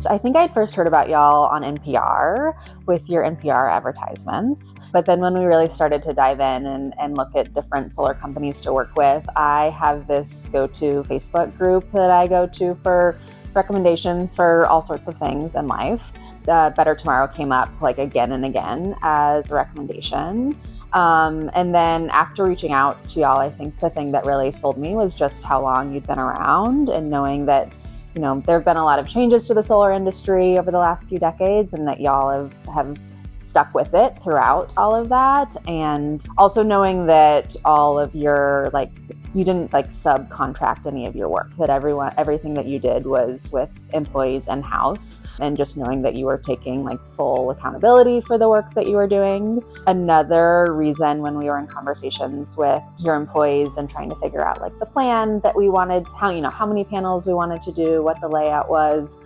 I think I'd first heard about y'all on NPR with your NPR advertisements. But then when we really started to dive in and look at different solar companies to work with, I have this go-to Facebook group that I go to for recommendations for all sorts of things in life. Better Tomorrow came up like again and again as a recommendation. And then after reaching out to y'all, I think the thing that really sold me was just how long you'd been around and knowing that, there have been a lot of changes to the solar industry over the last few decades and that y'all have stuck with it throughout all of that. And also knowing that all of your, you didn't subcontract any of your work, that everything that you did was with employees in-house, and just knowing that you were taking full accountability for the work that you were doing. Another reason when we were in conversations with your employees and trying to figure out the plan that we wanted, how many panels we wanted to do, what the layout was,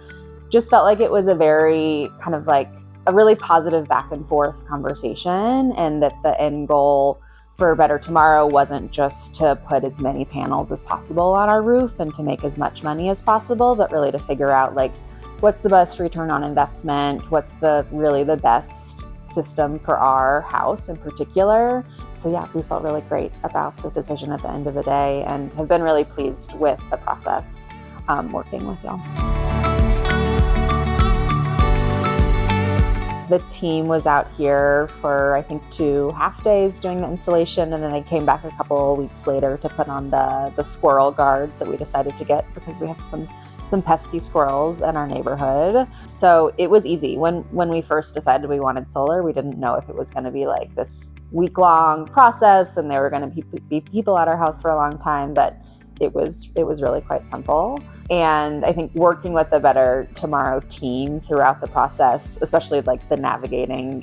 just felt like it was a very kind of a really positive back and forth conversation, and that the end goal for Better Tomorrow wasn't just to put as many panels as possible on our roof and to make as much money as possible, but really to figure out what's the best return on investment, what's really the best system for our house in particular. So yeah, we felt really great about the decision at the end of the day and have been really pleased with the process working with y'all. The team was out here for, I think, 2 half days doing the installation, and then they came back a couple of weeks later to put on the squirrel guards that we decided to get because we have some pesky squirrels in our neighborhood. So it was easy. When we first decided we wanted solar, we didn't know if it was going to be this week-long process and there were going to be people at our house for a long time, but it was really quite simple. And I think working with the Better Tomorrow team throughout the process, especially the navigating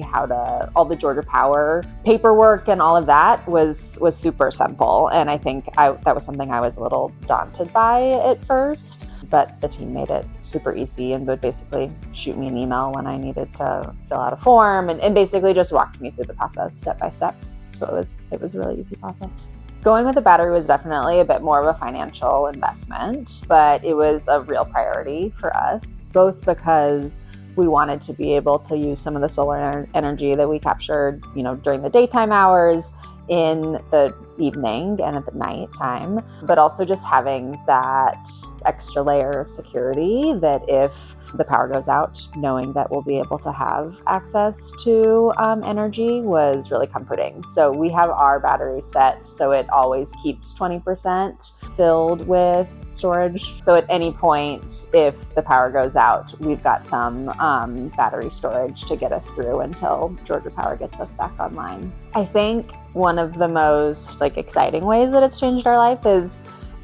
all the Georgia Power paperwork and all of that was super simple. And I think that was something I was a little daunted by at first, but the team made it super easy and would basically shoot me an email when I needed to fill out a form and basically just walked me through the process step by step. So it was a really easy process. Going with the battery was definitely a bit more of a financial investment, but it was a real priority for us, both because we wanted to be able to use some of the solar energy that we captured, during the daytime hours, in the evening and at the night time, but also just having that extra layer of security that if the power goes out, knowing that we'll be able to have access to energy was really comforting. So we have our battery set so it always keeps 20% filled with storage. So at any point, if the power goes out, we've got some battery storage to get us through until Georgia Power gets us back online. I think one of the most exciting ways that it's changed our life is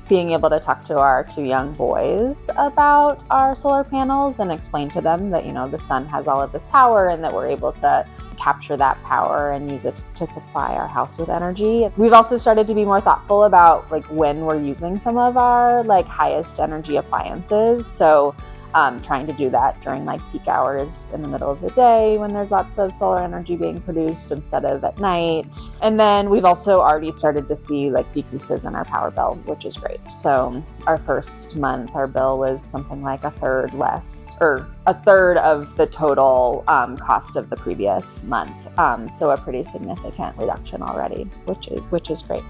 being able to talk to our 2 young boys about our solar panels and explain to them that, the sun has all of this power and that we're able to capture that power and use it to supply our house with energy. We've also started to be more thoughtful about when we're using some of our highest energy appliances. So trying to do that during peak hours in the middle of the day when there's lots of solar energy being produced instead of at night. And then we've also already started to see decreases in our power bill, which is great. So our first month, our bill was something like a third less, or a third of the total cost of the previous month. So a pretty significant reduction already, which is great.